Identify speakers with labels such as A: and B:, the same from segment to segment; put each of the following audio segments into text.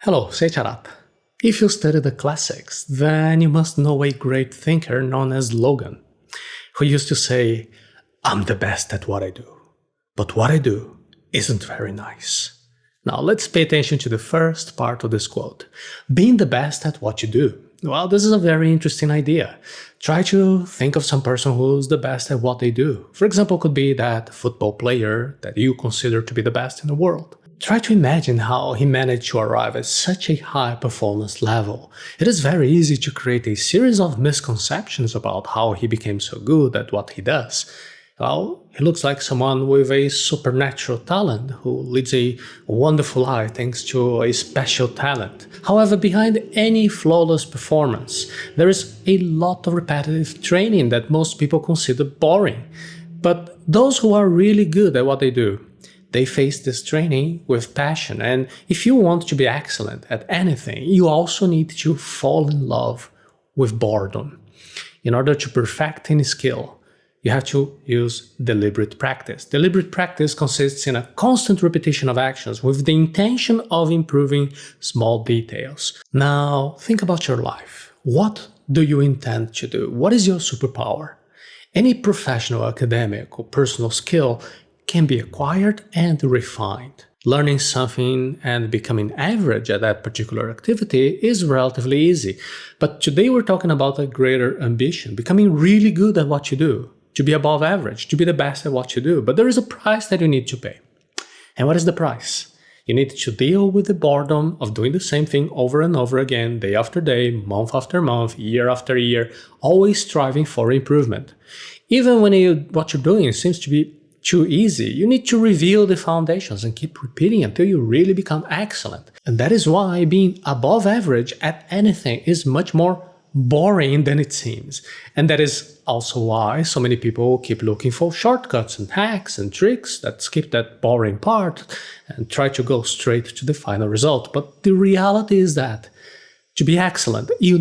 A: Hello, Seiiti Arata. If you study the classics, then you must know a great thinker known as Logan, who used to say, "I'm the best at what I do, but what I do isn't very nice." Now let's pay attention to the first part of this quote. Being the best at what you do. Well, this is a very interesting idea. Try to think of some person who's the best at what they do. For example, could be that football player that you consider to be the best in the world. Try to imagine how he managed to arrive at such a high performance level. It is very easy to create a series of misconceptions about how he became so good at what he does. Well, he looks like someone with a supernatural talent who leads a wonderful life thanks to a special talent. However, behind any flawless performance, there is a lot of repetitive training that most people consider boring. But those who are really good at what they do, they face this training with passion, and if you want to be excellent at anything, you also need to fall in love with boredom. In order to perfect any skill, you have to use deliberate practice. Deliberate practice consists in a constant repetition of actions with the intention of improving small details. Now, think about your life. What do you intend to do? What is your superpower? Any professional, academic, or personal skill can be acquired and refined. Learning something and becoming average at that particular activity is relatively easy. But today we're talking about a greater ambition, becoming really good at what you do, to be above average, to be the best at what you do. But there is a price that you need to pay. And what is the price? You need to deal with the boredom of doing the same thing over and over again, day after day, month after month, year after year, always striving for improvement. Even when what you're doing seems to be too easy, you need to reveal the foundations and keep repeating until you really become excellent. And that is why being above average at anything is much more boring than it seems. And that is also why so many people keep looking for shortcuts and hacks and tricks that skip that boring part and try to go straight to the final result. But the reality is that to be excellent, you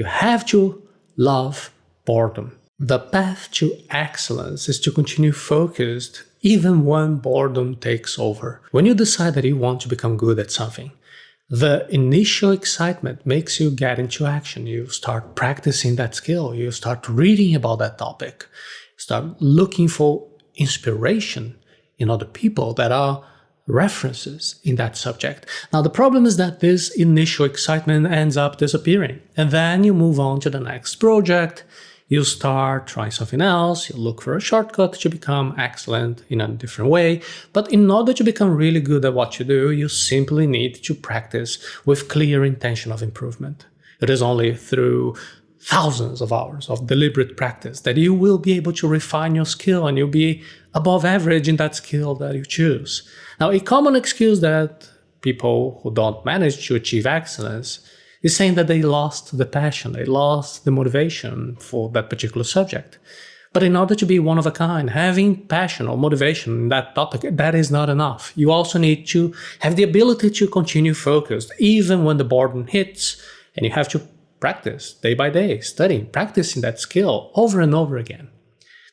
A: have to love boredom. The path to excellence is to continue focused even when boredom takes over. When you decide that you want to become good at something, the initial excitement makes you get into action. You start practicing that skill, you start reading about that topic, start looking for inspiration in other people that are references in that subject. Now the problem is that this initial excitement ends up disappearing, and then you move on to the next project. You start trying something else, you look for a shortcut to become excellent in a different way, but in order to become really good at what you do, you simply need to practice with clear intention of improvement. It is only through thousands of hours of deliberate practice that you will be able to refine your skill and you'll be above average in that skill that you choose. Now, a common excuse that people who don't manage to achieve excellence is saying that they lost the passion, they lost the motivation for that particular subject. But in order to be one of a kind, having passion or motivation in that topic, that is not enough. You also need to have the ability to continue focused, even when the boredom hits, and you have to practice day by day, studying, practicing that skill over and over again.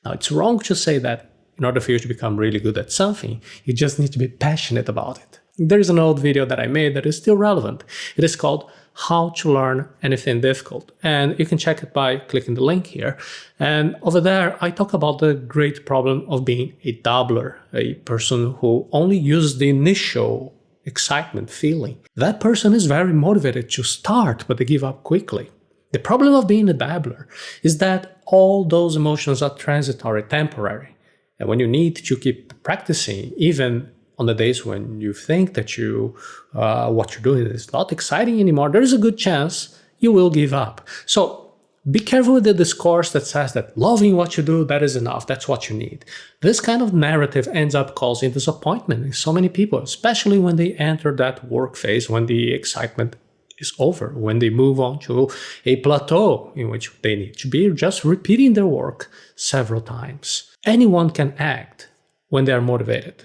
A: Now, it's wrong to say that in order for you to become really good at something, you just need to be passionate about it. There is an old video that I made that is still relevant. It is called How to Learn Anything Difficult, and you can check it by clicking the link here. And over there, I talk about the great problem of being a dabbler, a person who only uses the initial excitement feeling. That person is very motivated to start, but they give up quickly. The problem of being a dabbler is that all those emotions are transitory, temporary. And when you need to keep practicing, even on the days when you think that what you're doing is not exciting anymore, there is a good chance you will give up. So be careful with the discourse that says that loving what you do, that is enough, that's what you need. This kind of narrative ends up causing disappointment in so many people, especially when they enter that work phase, when the excitement is over, when they move on to a plateau in which they need to be just repeating their work several times. Anyone can act when they are motivated.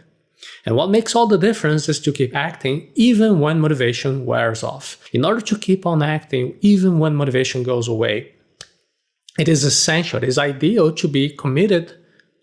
A: And what makes all the difference is to keep acting even when motivation wears off. In order to keep on acting even when motivation goes away, it is essential, it is ideal to be committed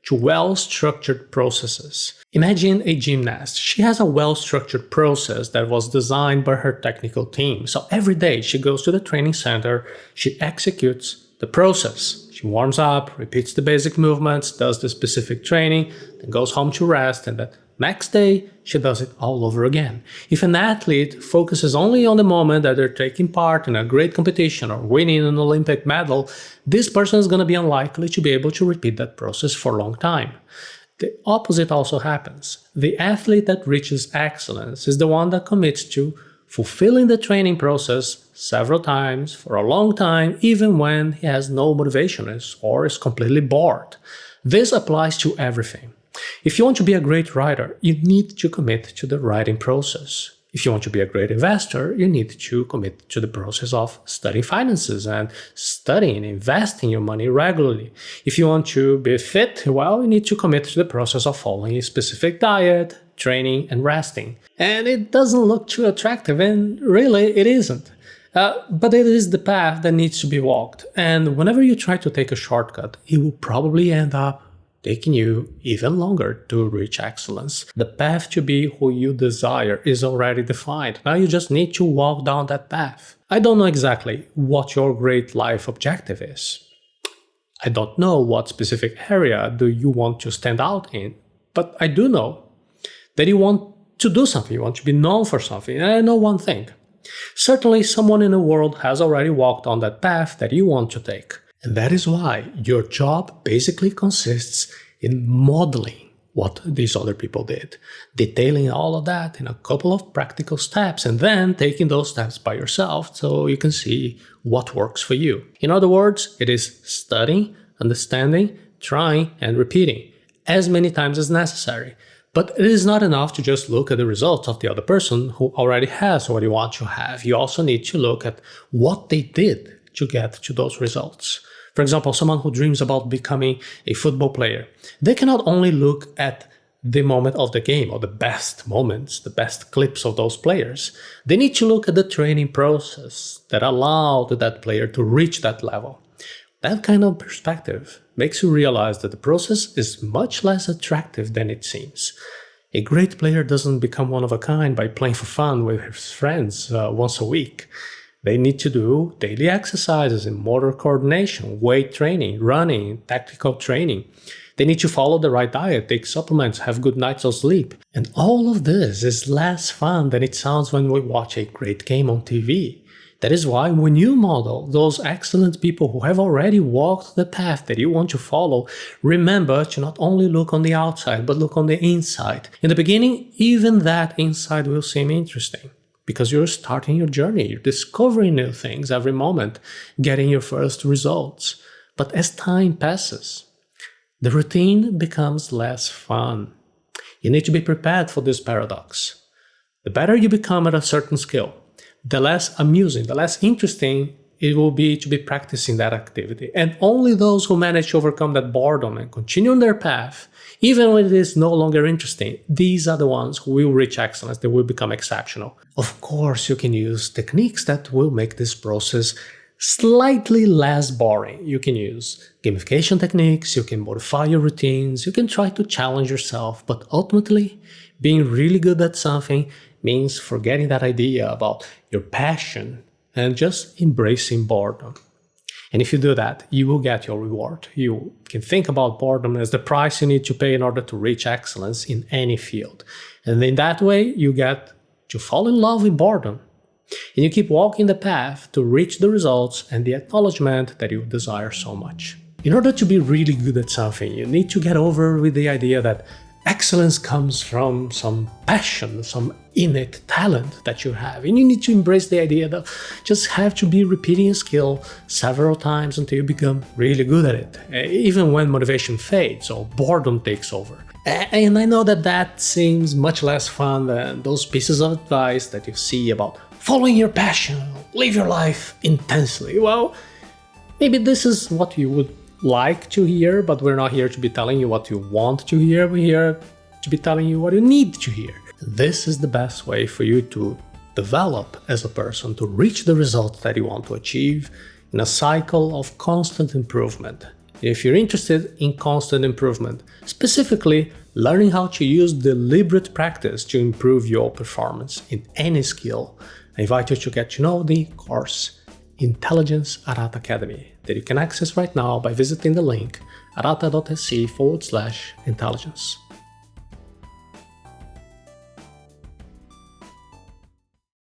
A: to well-structured processes. Imagine a gymnast. She has a well-structured process that was designed by her technical team. So every day she goes to the training center, she executes the process. She warms up, repeats the basic movements, does the specific training, then goes home to rest, and the next day she does it all over again. If an athlete focuses only on the moment that they're taking part in a great competition or winning an Olympic medal, this person is going to be unlikely to be able to repeat that process for a long time. The opposite also happens. The athlete that reaches excellence is the one that commits to fulfilling the training process several times for a long time, even when he has no motivation or is completely bored. This applies to everything. If you want to be a great writer, you need to commit to the writing process. If you want to be a great investor, you need to commit to the process of studying finances and studying, investing your money regularly. If you want to be fit, well, you need to commit to the process of following a specific diet, training, and resting. And it doesn't look too attractive, and really it isn't. But it is the path that needs to be walked. And whenever you try to take a shortcut, it will probably end up taking you even longer to reach excellence. The path to be who you desire is already defined. Now you just need to walk down that path. I don't know exactly what your great life objective is. I don't know what specific area do you want to stand out in, but I do know that you want to do something, you want to be known for something, and I know one thing. Certainly someone in the world has already walked on that path that you want to take. And that is why your job basically consists in modeling what these other people did, detailing all of that in a couple of practical steps, and then taking those steps by yourself so you can see what works for you. In other words, it is studying, understanding, trying, and repeating as many times as necessary. But it is not enough to just look at the results of the other person who already has what you want to have. You also need to look at what they did to get to those results. For example, someone who dreams about becoming a football player, they cannot only look at the moment of the game or the best moments, the best clips of those players. They need to look at the training process that allowed that player to reach that level. That kind of perspective makes you realize that the process is much less attractive than it seems. A great player doesn't become one of a kind by playing for fun with his friends once a week. They need to do daily exercises in motor coordination, weight training, running, tactical training. They need to follow the right diet, take supplements, have good nights of sleep. And all of this is less fun than it sounds when we watch a great game on TV. That is why when you model those excellent people who have already walked the path that you want to follow, remember to not only look on the outside, but look on the inside. In the beginning, even that inside will seem interesting, because you're starting your journey, you're discovering new things every moment, getting your first results. But as time passes, the routine becomes less fun. You need to be prepared for this paradox. The better you become at a certain skill, the less amusing, the less interesting it will be to be practicing that activity. And only those who manage to overcome that boredom and continue on their path, even when it is no longer interesting, these are the ones who will reach excellence, they will become exceptional. Of course, you can use techniques that will make this process slightly less boring. You can use gamification techniques, you can modify your routines, you can try to challenge yourself, but ultimately, being really good at something means forgetting that idea about your passion and just embracing boredom. And if you do that, you will get your reward. You can think about boredom as the price you need to pay in order to reach excellence in any field. And in that way, you get to fall in love with boredom. And you keep walking the path to reach the results and the acknowledgement that you desire so much. In order to be really good at something, you need to get over with the idea that excellence comes from some passion, some innate talent that you have. And you need to embrace the idea that just have to be repeating a skill several times until you become really good at it, even when motivation fades or boredom takes over. And I know that that seems much less fun than those pieces of advice that you see about following your passion, live your life intensely. Well, maybe this is what you would like to hear, but we're not here to be telling you what you want to hear. We're here to be telling you what you need to hear. This is the best way for you to develop as a person, to reach the results that you want to achieve in a cycle of constant improvement. If you're interested in constant improvement, specifically learning how to use deliberate practice to improve your performance in any skill, I invite you to get to know the course Intelligence Arata Academy that you can access right now by visiting the link arata.se/intelligence.